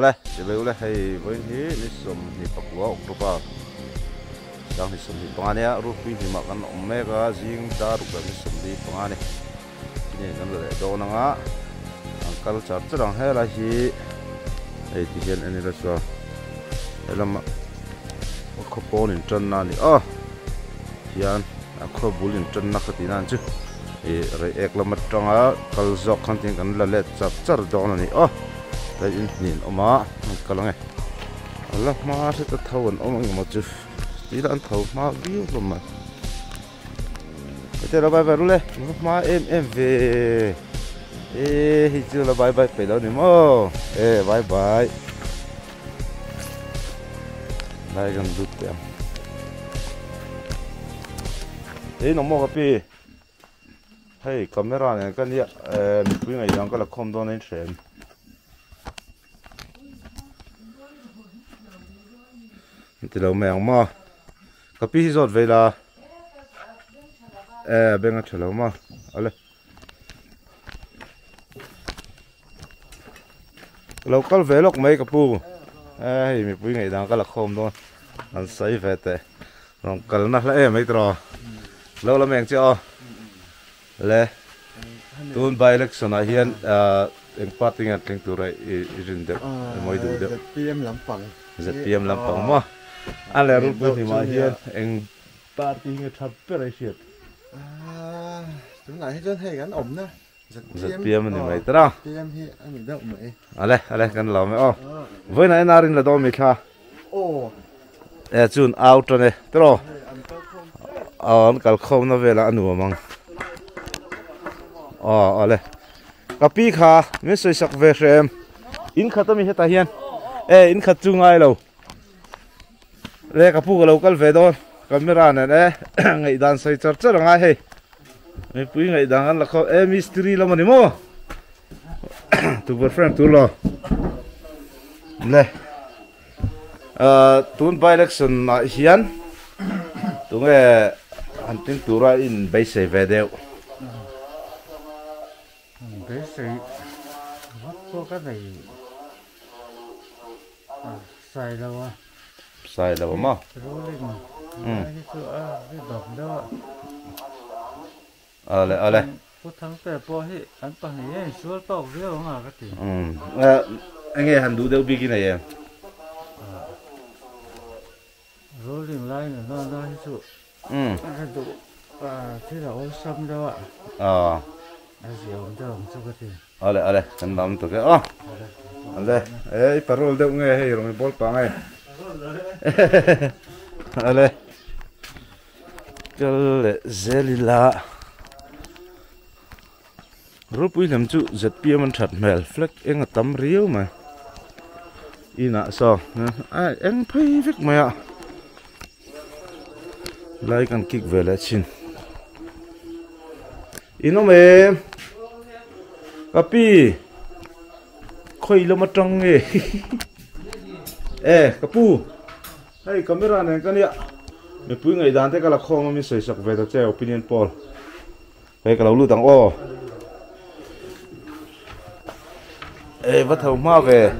Lê, chỉ lưu lê hay với ní sum ni pakwa oktober. Yang ni sum ni pangane rupi ni makan omega zing ta rupa ni sum ni pangane. Ini kan le do na nga. Angkal char charang he la hi. Ei ti hian ani la so. Elam ko polin tran na ni a. Hian a kho bulin tran na khati nan chu. Re ek lamat tanga kal zok khan tin kan la le chap char do na ni a. Đây nhìn ông má cái này là má sẽ ta thâu ông mà chứ tí là ăn thâu má biếu luôn mà cái là bài bài luôn đấy má em về ê chưa là bài bài phải đâu nữa mô ê bài bài đây gần đút tiền ê nó mua cái gì hay camera này cái gì quý ngày đang có là không đâu nên xem thì lâu mẹ mà cái pi rót về là bên cái lâu mà alo lâu cái về lúc mấy cái pu mình bui ngày đang cái là không thôi anh say về thế rồi cái nó là mấy trò lâu là mẹ chưa lẽ tuần bài election này hiện em phát tiếng Anh từ đây in được mới đủ được PM làm phẳng rất PM làm phẳng mà anh là lúc thì mà hiện em party nghe thắp cái gì chúng này rất hay gắn ổn nữa rất PM này mấy tao PM hi anh mình đâu mấy ale kan lo me với này narin là do mi kha chun out này tro anh kal khom na vela anu mang ale kapi kha mi soi sak ve rem in khatami heta hian in khat chu ngai lo le kapu ka local ve don camera ne ngai dan sai char char ngai he mi pui ngai dan an la kho mystery lo mani mo tu bot friend tu lo le tun by election na hian tu nge hunting tura in bai se ve deu cái gì có cái này sai đâu mà ale có thằng bé bỏ hết anh bằng này số bao nhiêu mà cái gì anh nghe hắn đủ đâu biết cái này em rồi liền lại nó hết số anh đủ thế là ô xăm đâu ạ ale kan nam to ke ale parol deu nge he rom bol pa nge ale kal zelila rupui lam chu zpm an that mel fleck eng tam riu ma ina so eng phei vek ma lai kan kik vela chin ino me kapi khoi lo ma tang nge kapu hey camera này cái này mình pui ngày đàn thế cái là không mà mình soi sọc về cho opinion poll hey cái lâu lưu tang vắt thầu mau về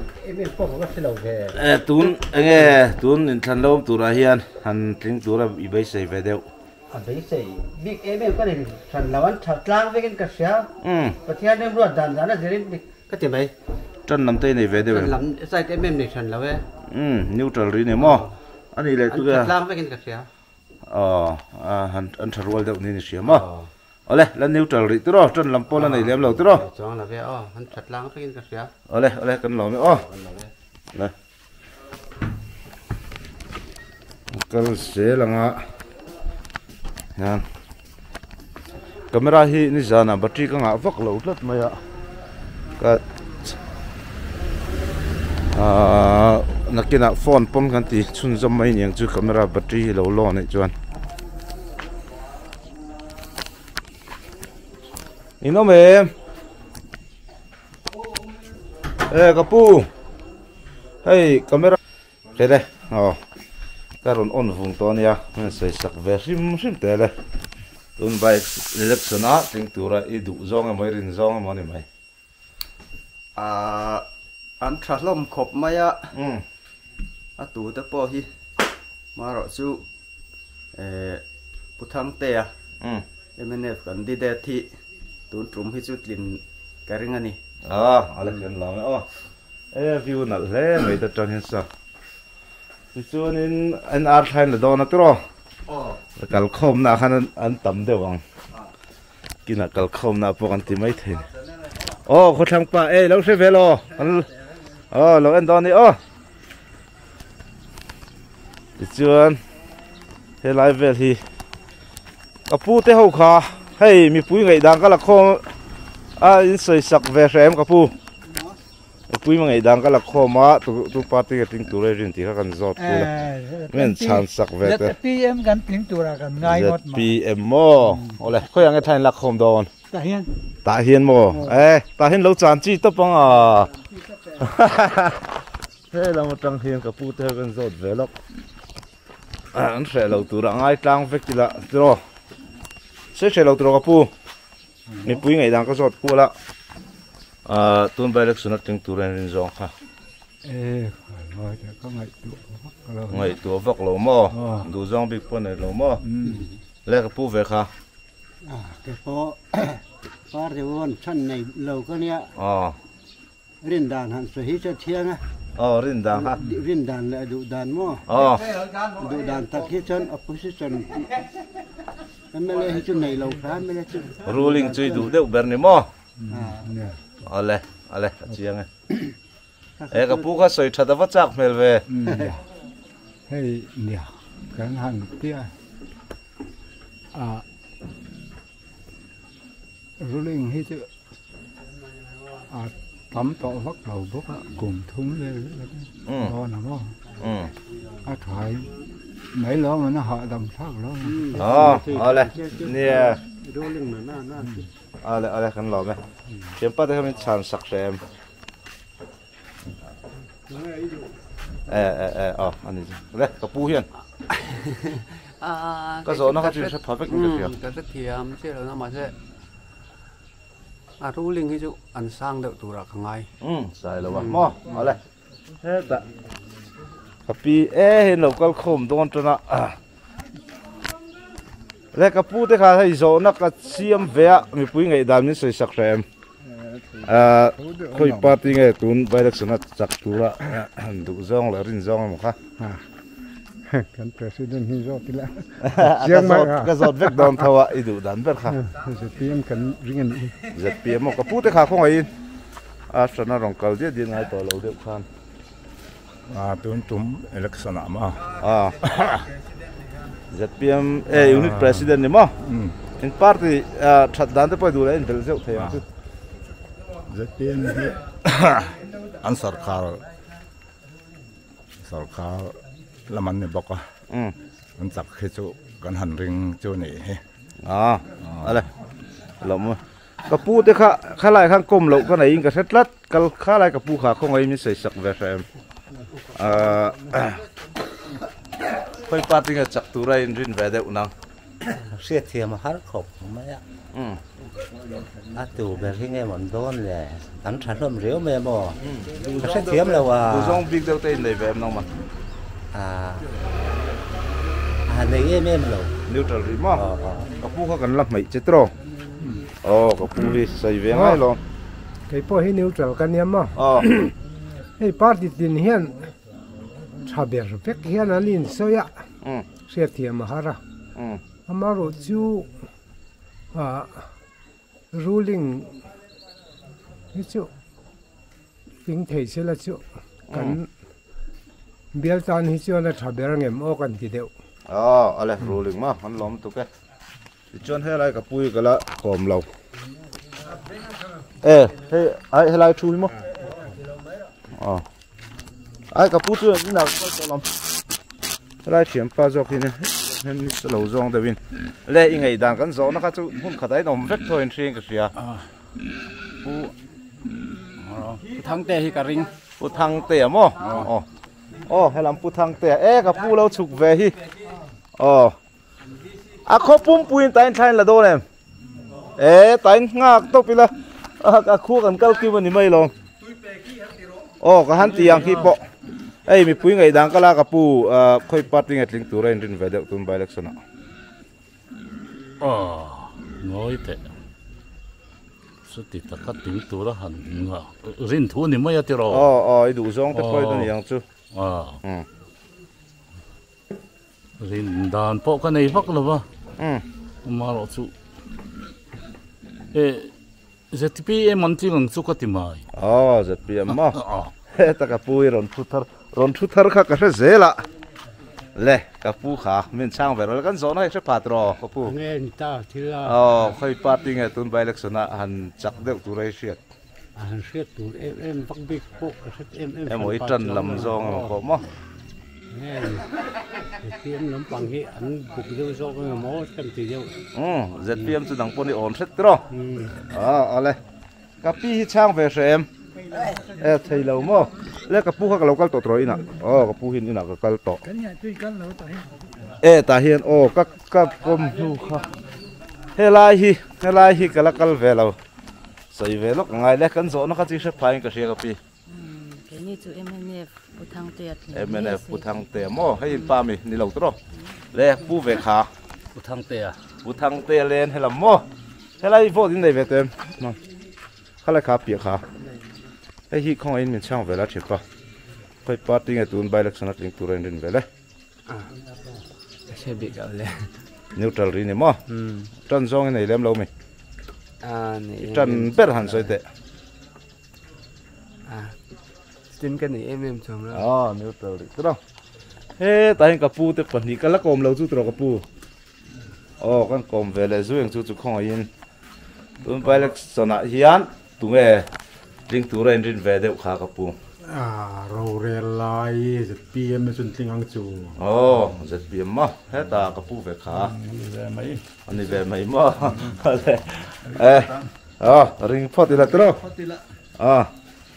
tún nghe tún in thành lâu tụi ra hiền hành tiếng tụi ra bị bay sấy về đâu bây giờ biết em có nên thành là anh thật lang với cái xe và theo em luôn đàn giá là gì đấy cái tiền này chân nằm tay này về đâu làm sai cái em này thành là vậy neutral ri này mà anh này là thật lang với cái xe anh thật roll đâu này xe mà ole là neutral ri tro chân làm pol này lem lâu tro chọn là vậy anh thật lang với cái xe ole cần lo me này cái xe là ngã nha camera hi ni zana battery ka nga vak lo tlat maya ka nakina phone pom kan ti chun zom mai niang chu camera battery hi lo lo nei chuan ino me kapu hey camera ke de karon on vung to nia men sei sak ve rim te le tun bai election a ting tura i du zong mai rin zong mo ni mai อันทะลมขบมาอะอาตูตะปอฮีมาเราจูพุทธังเตียMNF กันดีเดที่ตุนตรุมให้จุดลินการิงอันนี้อะไรกันลองวิวนั่นเลยไม่ตัดจนเห็นสักส่วนนี้อันอาร์ไทน์ละดอนะตัวแล้วกัลคอมนะขันอันต่ำเดียวกันกินกัลคอมนะพวกอันที่ไม่ถึงคนทางป่าเราเซเวลเราเอ็นตอนนี้ส่วนเฮไลเวลที่กับปูเตะหัวขาให้มีปุ้ยไงดังก็ละคออินใส่สักเวรมกับปูปุ้ยมันไงดังก็ละคอมาตัวปาร์ตี้กันทิ้งตัวเลยรินที่เขากันจอดปูละเหมือนชันสักเวรแต่PM กันทิ้งตัวกันง่ายหมด PM โม่โอ้เลยเขายังไงทายละคอมโดนตาเฮียนโม่ตาเฮียนเราจานจีตบปังเรามาตั้งเฮียนกับปูเตะกันจอดเวรล็อกอันเสร็จเราตัวง่ายกลางเฟกติละตัวเสร็จเราตัวกับปูนี่ปุ้ยไงดังก็จอดปูละตุนไปเล็กสุนัขถึงตัวเรนจงค่ะไงตัวฟักโลโม่ดูจงบิ๊กปนในโลโม่แล้วกับปูเวค่ะแต่พอเดี๋ยววันชั้นในเราก็เนี้ยรินดานหันสวยจะเที่ยงอ่ะรินดานครับรินดานและดูดานมั่วดูดานตักที่ชั้น opposition ไม่เลยให้จุดไหนเราครับไม่เลยจุด ruling ช่วยดูเดี๋ยวเบอร์นี่มั่วอะไรเชียงไงกับปูก็สวยชัดว่าจักเมลเวให้เนี่ยกันหันเตี้ยruling ให้จุดทำต่อวักเราพวกกลุ่มทุ่งเลยรอหน่อยถ่ายmấy lỗ mà nó họ đầm thác lỗ đây nè đây khăn lò mày kiếm bắt thấy mình chán sặc xem anh này đây có pu hiền cái số nó có chuyện rất perfect cái rất thiềm chứ là nó mà sẽ ruling cái chỗ ăn sang đậu tủ ra ngay sai rồi mà đây hết tạกับปีเห็นเราก็ข่มตรงนั้นนะแล้วกับปูที่เขาให้โซนักกับเสียมเวะมีปุ้ยไงดำนี่ใส่สักแรมคุยปาร์ตี้ไงตุนไปลักษณะจักตัวละดูจ้องแล้วรินจ้องมั้งค่ะกันประธานนี่รอดที่ละเสียงมากก็จอดเวกดอนทว่าอีดูดันเบิดค่ะจะเตรียมกันริงกันจะเตรียมกับปูที่เขาคงไอ้สนารองเกลเดียดไงต่อเราเดือดขันตุนตุ่มลักษณะมาจัดเตรียมunit president นี่มั้งin party ชัดดันจะไปดูแลอินเทลเซลเทียมจัดเตรียมอันสารคาละมันเนี่ยบอกว่ามันจับแค่จุกันหันริงจุนี่อะไรหลงมั้งกับปูที่ข้าไล่ข้างกลมหลงข้างไหนยิงกับเซ็ตลัดกับข้าไล่กับปูขาคงไอ้มีใส่สักเวรมค่อยปาร์ตี้กับจักรตัวไรรินเวเดอุนังเสียเทียมหาขบไม่อะตัวแบบที่ไงมันโดนเลยตั้งชั้นลมเรียวไม่บ่เสียเทียมแล้วว่าดูจงบิ๊กเดลต้ในเวมน้องมันในเงี้ยไม่มาเลยนิวทรัลริมกับปูเขากันรับไม่เจ็ดโตกับปูที่ใส่เวียงไงลองไอ้พวกให้นิวทรัลกันเนี่ยมั้งไอ้ปาร์ตี้ดินเฮียนชาเบียร์เป็กเฮียนอันนี้สวยเสียเทียมมหาระอามารู้จูruling นี่จูพิงเทเชลจูกันเบียร์ตอนนี้จูนั่นชาเบียร์เงี้ยโอกันทีเดียวอะไร ruling มามันล้มตุกะจนให้อะไรกับปุยกันละขอมเราให้อะไรช่วยมั้งไอ้กับผู้ช่วยนี่นะก็จะลองไล่เฉียมปลาจอกที่นี่เห็นสโลว์จงเดวินเล่ยังไงดังกันโซนะครับจุหุ่นขัดได้หนมเวทโทนเชียงกับเสียผู้ทางเตะที่กระริงผู้ทางเตะมั้งให้ลำผู้ทางเตะกับผู้เราฉุกเวฮีเขาปุ่มปุยนไตน์ไทยละโดนเลยไตน์งากตกไปละคู่กันเก้าคิววันนี้ไม่ลง ô cái hắn tiang khi bộ ấy mi pui ngày đang cái la cái pu khơi bắt tiếng Anh tiếng Turan rin về được tuần bài election ngồi thếสุดที่ตะกัดถึงตัวละหันงะรินทุนนี่ไม่ยากที่เราไอ้ดูซองแต่ค่อยตัวนี้ยังจู่รินดานพอกันในพักหรือวะมาเราจู่ZPM มันจริงสุขที่ไม่ZPM มั้งแต่กับปุยรอนทุทาร์ข้าก็เสียละเล่กับปูขาเหมือนช่างแบบเรากันสอนให้ใช้ปาตรอกับปูเงินตาทีละค่อยปาติ้งตุนใบเล็กสนะหันจักเด็กตัวไรเชียดหันเชียดตัวฟักบิ๊กปุ๊กมวยจันลำซองก็มั้งเตรียมน้ำปังที่อันบุกเดียวซอกกันมั้งกันทีเดียวZPMจะดังปนอ่อนเสร็จตรออะไรกับพี่ช่างแบบเอ็มใช่แล้วมั้งแล้วกับปูเขาก็เราก็ต่อตรอยน่ะกับปูหินนี่น่ะก็ก็ต่อตาเฮียนก็ผมดูค่ะเฮลายฮีก็ละก็เวลาใส่เวลาไงแล้วกันโซนก็จะใช้ไฟก็เสียกับพี่นี่จู MNF พุทธังเตีย MNF พุทธังเตียมั้งให้ป้ามีนี่เราตรอแล้วปูเวขาพุทธังเตียเลนให้ละมั้งเฮลายโฟดินได้เวเต็มมั้งเขาเลยขาเปียขาไอ้ที่ของไอ้มันช่างเวลาเฉยปะค่อยปาติ้งไอ้ตุนใบเล็กสนัดลิงตัวเรนดินเวลาใช่บิ๊กเอาเลยนิวทรัลรีนี่มั้งจันซองไอ้เล่มเราไหมจันเปิดหันใส่เตะสติมกันนี่ชมแล้วนิวทรัลรีตัวแต่เห็นกับปูแต่ปนี่กันละกอมเราจู่ตัวกับปูกันกอมเวลาจู่ยังจู่ของไอ้ตุนใบเล็กสนัดฮิอันตุงลิงตัวเรนดินเวเดอขากับปูเราเรียนลายZPMไม่สุนทริงอังจูZPMมั้งเฮ้ตากับปูเวขาอันนี้เวไม่มั้งอะไรริงพอดีละตัว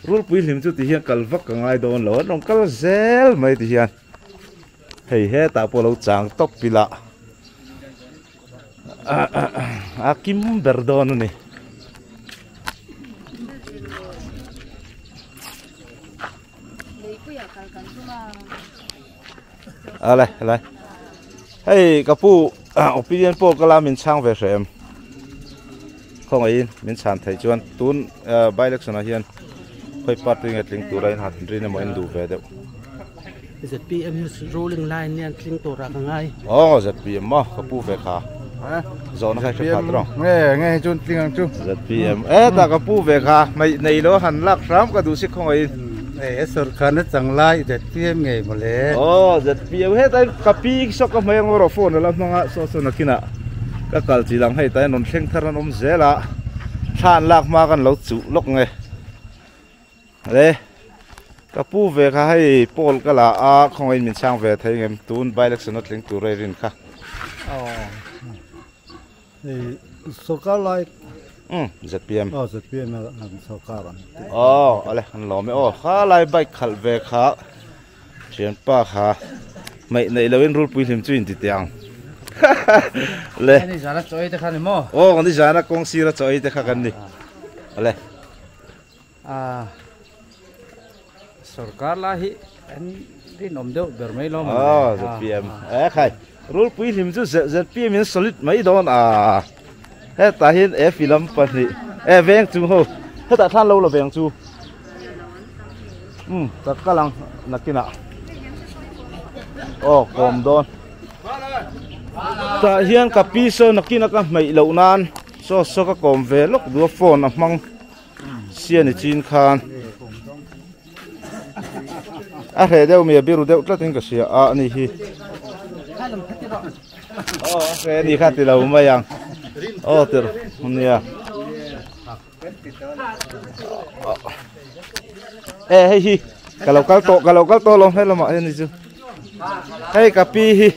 รูปวิ่งจุดที่เฮียนกัลวักง่ายโดนหลอนน้องกัลเซลไม่ที่เฮียนเฮ้ตาพอเราจางตบปีละกิมเบอร์ดอนนี่อะไรเฮ้กับปูopinion poll ก็ลามินช่างเวชเอ็มของไอ้มินช่างไทยจวนตุนใบเล็กสนาเฮียนค่อยปัดติ้งลิงตัวไรหัดรีนมาอินดูเวเดว ZPM ruling line เนี่ยลิงตัวรักง่ายZPM มั้งกับปูเวขาโซนใครจะพัดรองไงจนลิงอังจู ZPMแต่กับปูเวขาไม่ในโลหันลักซ้ำก็ดูสิของไอ้สุดขันนั่นจังไรZPMไงมาเลยZPM เฮ้แต่กับปีกชกกับไม่ยังรอโฟนแล้วน้องอ่ะโซนักกินะก็กัลจีหลังให้แต่นนเชงทารันเซละชานลักมากันเราจุลกไงเลยกับปูเวกให้โปลก็ละของไอ้มินช่างเวทให้เงินตูนใบเล็กสนัดลิงตัวเรินค่ะสุกาไลZPM ZPM นั่นสุกาลันอะไรอันล้อไม่ข้าไล่ใบขัลเวค่ะเชียนป้าค่ะไม่ในเราเองรูปปุ่ยหิมจุนติดยังเลยนี่จานะจอยเด็กขันนี่มั้งคนที่จานะกงซีระจอยเด็กขันนี่อะไรสุกาลาฮิอันนี้นมเดียวเบอร์ไม่ล้อมZPMใครรูปปุ่ยหิมจุ ZPM มัน solid ไม่โดนเฮ้ตาเห็นฟิล์มปนี่เวียงจูโหเฮ้แต่ท่านเราละเวียงจูแต่กำลังนักกินอ่ะกลมโดนแต่เฮียนกับปีโซนักกินก็ไม่เหล่านานโซก็กลมเวลกดูโฟนอ่ะมังเสียนจีนคานเฮ้เดี๋ยวมีบิรุเดี๋ยวก็ถึงก็เสียนี่ฮีเฮ้นี่ข้าติเราไม่ยังเดี๋ยวเนี่ยเฮ้ยkalau kal to lom hello ma ni ju hey kapi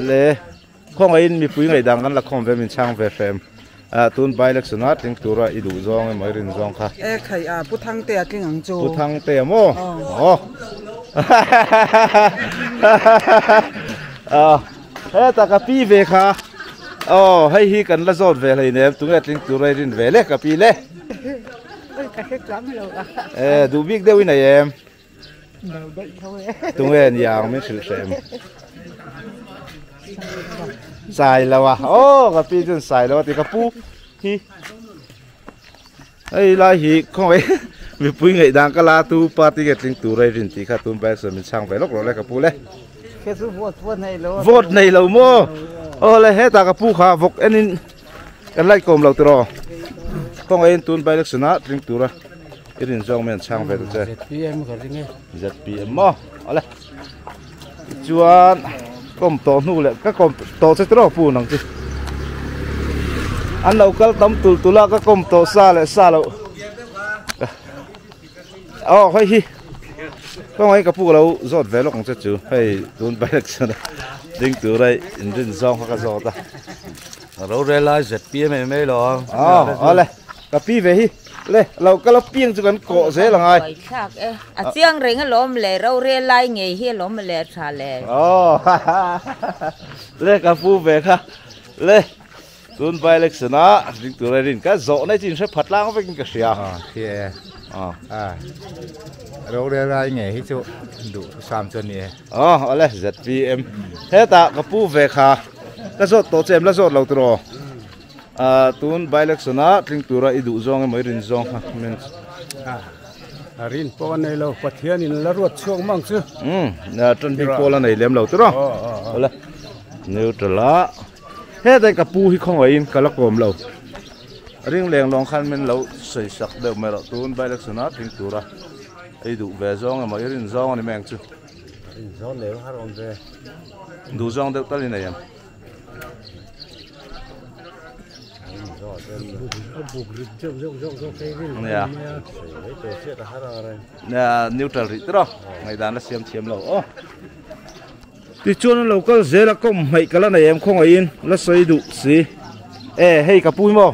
le khong ai mi pui ngai dang kan la khom ve min chang ve fem tun bai lek sunat ting tura idu zong mai rin zong kha khai puthang te atling ang chu puthang te moเฮ้ตากะปีเวค่ะ oh hay hi kan la zot ve lai ne tu nge tling tu rai rin ve le ka pi le cái hết lắm rồi du big de win em đâu đấy thôi tu nge yang me sil sem sai la wa oh ka pi jun sai la ti ka pu hi ai la hi khoi mi pui ngai dang ka la tu party ge tling tu rai rin ti kha tum ba so mi chang ve lok ro le ka pu le cái số vote này lo vote này lâu mô ô lại hết ta cái pu khá vok anh cái lại cùng lâu tro không ai tuôn bay được sna drink tu ra cái điện giông mình sang về được chưa ZPM mô ô lại chuan cùng tổ nu lại các cùng tổ sẽ tro pu nằng chứ anh lâu cái tấm tu la các cùng tổ xa lại xa lâu ô hay hi không ai cái pu lâu rót về lúc không chết chứ hay tuôn bay được sna drink tu ra điện giông các rót ta lâu rồi là ZPM mấy lo ô lại cái pi về hi lê lâu cái lâu pieng cho con cọ dễ là ngay chiang ring lom le rau re lai nghề hi lom le cha le lê cái phu về ha lê tuôn bay lịch sử nó đinh tụi này đinh cái rộ này chỉ sẽ phật lang với cái gì thì rau re lai nghề hi chỗ đủ sam chân nè lê ZPM thế ta cái phu về ha cái rộ tổ chém là rộ lâu rồi tuôn bay lịch sử nó đinh tụi này đủ zong mới đinh zong ha mình rin po này lâu phát hiện in là ruột chuông mang chứ trên hình po là này liếm lâu rồi lê nếu trở lại thế đây cái pu hi không ai in cái là cồm lâu riêng làng long khăn mình lâu sấy sặc đều mà lâu tuôn bay được sân át riêng tu ra ấy đủ về zong mà riêng zong này mang chứ zong đều har on về đủ zong đều tali này em nè neutral rít đó ngày đàn nó xem lâu thì chuan lâu cái dễ là công hay cái này em không ai in là xây đủ gì hay cái pui mò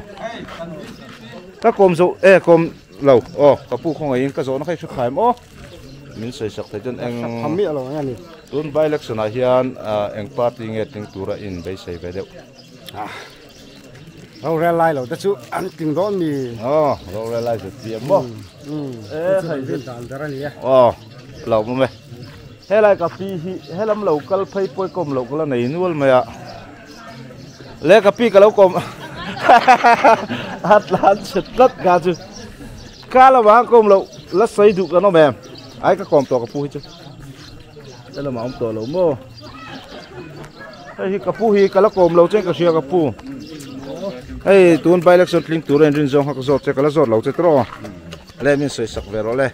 các com số com lâu cái pui không ai in cái số nó hay xuất khải mò mình xây sạch thấy chân anh hâm mía lâu nghe nè tuần bay lắc sân hiền anh party nghe tiếng tura in bay xây về đâu rau re lai lâu tất chú ăn tiếng đó mì rau re lai rất tiệm mò hay dân đàn ra nè lâu mà thế là cà phê thế làm lâu cái phơi phơi com lâu cái này nuôi mày lẽ cà phê cái lâu com hát lan chết tất cả chứ cá là bán com lâu là xây đủ cái nó mềm ai cái com to cà phê chứ đây là mà ông to lâu mô hey cà phê cái là com lâu trên cái xe cà phê hey tuần bay lạc sốt linh tuần lên rừng hoặc sốt cái là sốt lâu chết rồi lẽ mình xây sạc về rồi lẽ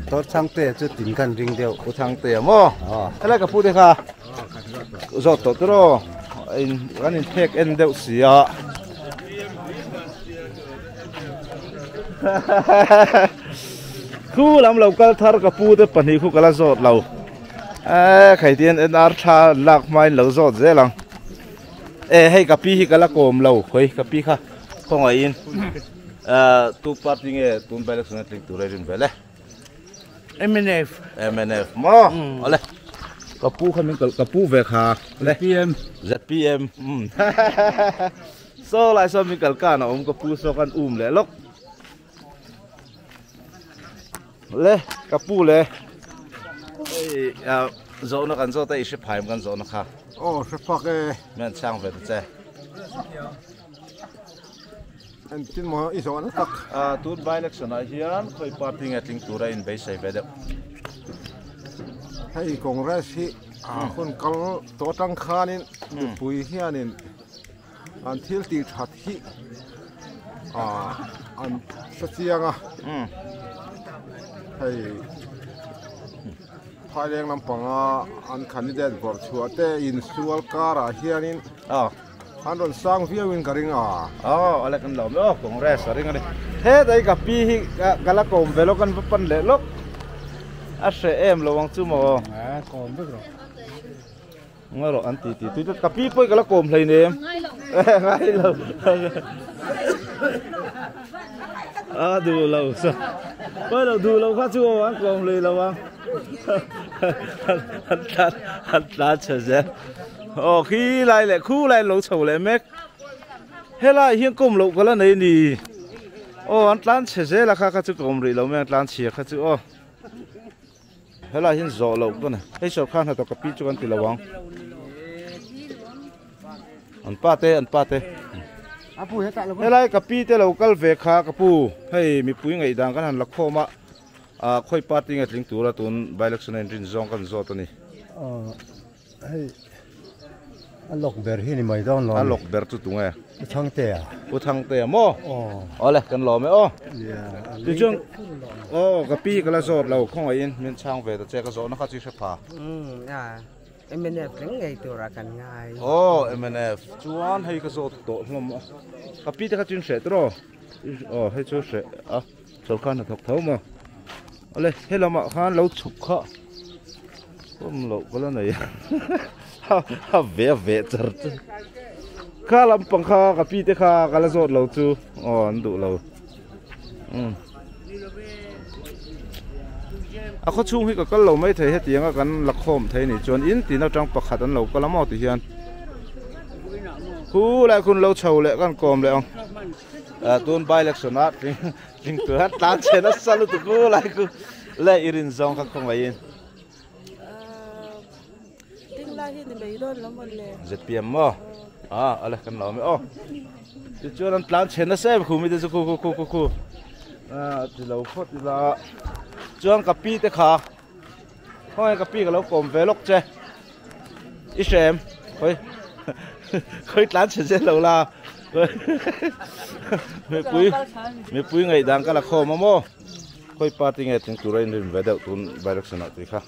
tốt sang tệ chứ tính cần riêng đều của thằng tè mò thế là cái phụ đấy ha rồi tốt rồi anh thek anh đều xì khu làm lâu cái thar cái phụ đấy phần hi khu cái là rồi lâu khai tiền anh ar tha lạc mai lâu rồi dễ lắm hay cái pi hi cái là cồm lâu khơi cái pi ha không ai in tu party nghe tu bay được xuống lịch tu ra đến về đấy MNF mò ole kapu kami kapu về ha ZPM so lại so mi kalka na kapu so kan le lok le kapu le zo na kan zo ta isi phaim kan zo na kha sẽ phạc men chang về thế anh tin mà ít số nó tắc tu by election ai hian khoi party nghe tiếng tu ra in bay sai về đâu hay congress hi con cal to trăng khan in pui hian in an thil ti that hi an sachiang hay phai leng lampanga an candidate vor chuate in sual kara hian in anh còn sang phía bên cái ring ale kan lo lo congress ring ani he dai ka pi hi gala kom velo kan pan le lok a se em lo wang chu mo còn biết rồi ngoro an ti tu ka pi poi gala kom hlei ne em ngai lo du lo sa poi lo du lo kha chu an kom hlei lo wang han ta che je khi lại lại khu lại lẩu chầu lại mét hết lại hiện cùng lẩu cái là này nì anh tan chế là khác chú cùng rồi lẩu mẹ tan chế khác chú hết lại hiện gió lẩu cái này hay sao khăn hạt tóc cà chú con tì lẩu anh pa tê hết lại cà tê lẩu cái về khá cà pu hay mi pui ngày đang cái hàng lạc khô mà khơi party ngay tiếng tu là tuần bài lịch sử này trên zong kan zot này hay lộc ber hi ni mai don lo lộc ber tu tung à thang te à mo lại kan lo me tu chung cái là zot lâu không ai in mình sang về cái zot nó khác chứ sẽ phá MNF ring ngay tu ra kan ngay MNF chuan hay cái zot to lắm cái pi cái chuyện sẽ rồi hay chỗ sẽ sau khăn là thọc thấu mà lên hết là mà khăn lâu chụp khá không lâu cái này ha vẻ chật khá làm bằng khá cái pi thế khá cái là rốt lâu chú anh đủ lâu có chung khi cái lâu mấy thấy hết tiếng cái lạc khom thấy này chuẩn in thì nó trong bạc hạt anh lâu cái lắm mỏ thì hiền cú lại kun lâu chầu lại con còm lại ông tuần bài lịch sử nát chính cửa hát tan chế nó sao tụi cô lại cứ lại irin zong không phải yên tiếng lai thì mấy đôi lắm mà lẹ giật piềm mà lại cần nói mấy thì chưa làm tan chế nó xem khu mi đây khu thì lâu phốt thì là chưa cà pi thế khá thôi cà pi cái lâu còm về lóc chế ít xem khơi tan chế lâu là mấy quý ngày đang cái là khô mà mò khơi party ngày tiếng tụi anh về đậu tuần bài đặc sản nào thì khác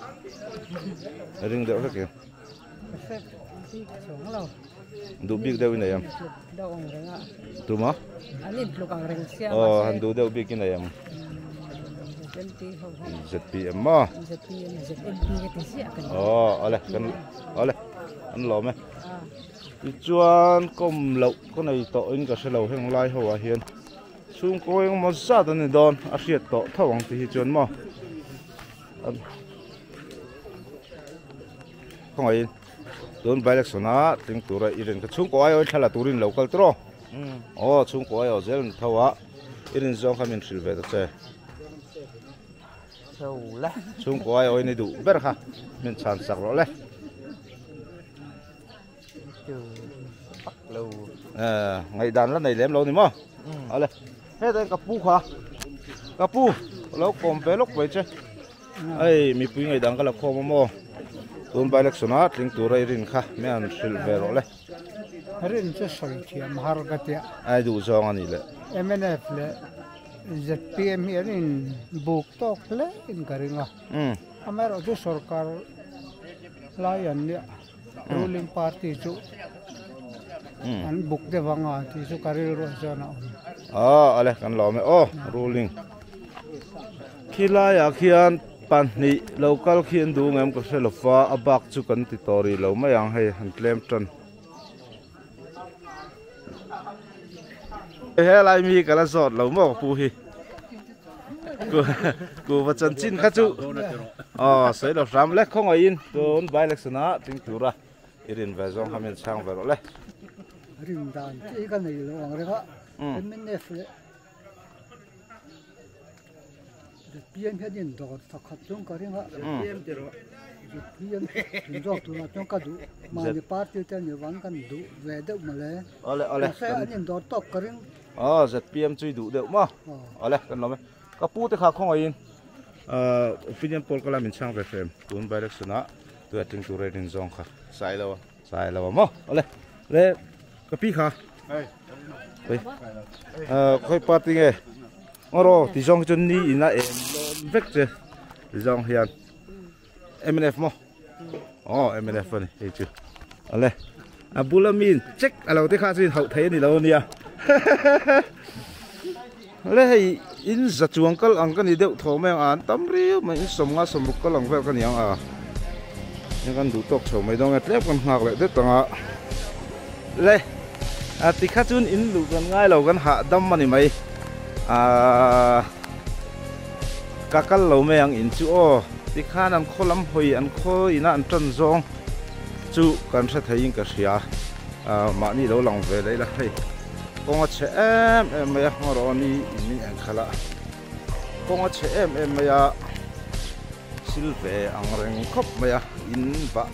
riêng đậu khác kìa đủ biết đậu này em đủ mà hắn đủ đậu biết cái này em giật pi em mà lại anh lo mấy chuan com lậu cái này to in cả xe lậu hàng lai hậu hiền xung quanh một sát này đòn asiat to thâu ang thì chuan mà không ai đòn bài lịch sử na tiếng tu ra irin cái xung quanh ai thà turin local tro xung quanh ai zel thâu á irin zong khamin silve ta che xung quanh ai này đủ ber ha mình chan sak rồi le ngày đàn là này lém lâu này mà lên hết đây cà pu lâu còn bé lúc vậy chứ ai mi pui ngày đàn cái là kho mà tuần bài lịch sử nó tiếng tu rai rin kha mấy anh silver rồi lên rin chứ sợi chiêm har cái tiệt ai đủ giông anh này MNF le ZPM rin book talk le in cái ringa amero chứ sarkar layan ya ruling party chu anh book de vanga thì số career rồi cho nào ale kan lo me ruling khila ya khian pan ni local khian du ngam ko se lofa abak chu kan ti tori lo ma yang he han claim tron he lai mi kala zot lo mo pu hi ku va chan chin kha chu sei lo ram le khong in don bai lek sana ting tura irin va zong hamen sang va le rim dan cái này là ang rega MNF le PM hết điện đó thật khát trong cái ringa PM thì rồi PM chúng tôi là trong cái đủ mà đi party thì nhiều vắng cần đủ về được mà le sẽ điện đó tóc cái ring giật PM chui đủ được mà le cần lo me cái pu thì khác không ai in opinion poll cái là mình sang về phim tuần bài lịch sử na tôi tin tôi reading zong khác sai lâu mà le cái pi khá khơi party nghe oro thì zong chân ni ina em vek che zong hian MNF mo MNF này thấy chưa ale abulamin check alo te kha chin hậu thấy ni lo nia ale hay in za chuang kal ang kan ni deuh tho meng an tam riu mai in som nga som kal ang vel kan yang nhưng kan du tok chho mai dong atlep kan ngak le de tanga le thì khá chun in lu kan ngai lo kan hạ dam mani mai kakal lo me ang in chu thì khá nam kho lam hoi an kho ina an tron zong chu kan sa thein ka ria ma ni lo lang ve le la hei konga che em ya ngoro ni ni an khala konga che em ya silve ang reng khop ya in ba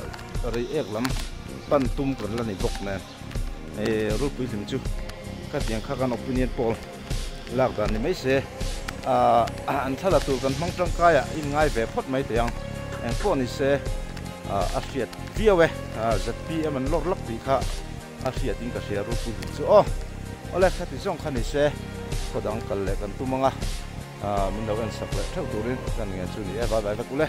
ri ek lam pan tum kan la ni bok na ru pui lim chu ka tiang kha kan opinion poll lak dan ni mai se an thala tu kan hmang tang kaya in ngai ve phot mai tiang en ko ni se a fiat viawe zpm an lor lak ti kha a fiat in ka sia ru pui lim chu ole khati song khani se kodang kal le kan tumanga min lo en sak le thau turin kan nge chu ni e ba ba kule